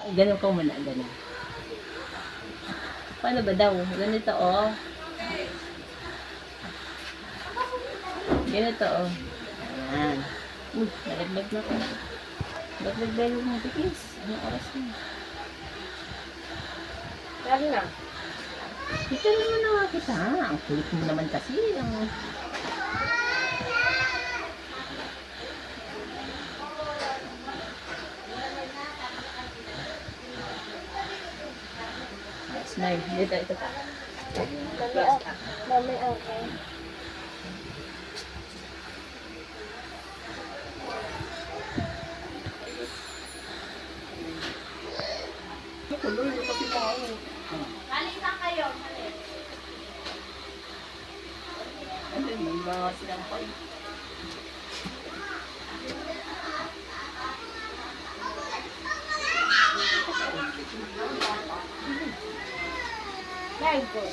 Ganun ka muna, ganun. Paano ba daw? Ganito, oh. Ganito, oh. Ayan. Nalaglag na ko. Nalaglag mo, bigis. Anong oras na? Lagi na. Ito naman na nga kita. Ang kulit mo naman kasi. Smile. Dito, ito pa. Mami, okay. Tuloy mo kasi tayo. Kalitan kayo, kalit. Ano, may mga sinampay. Very good.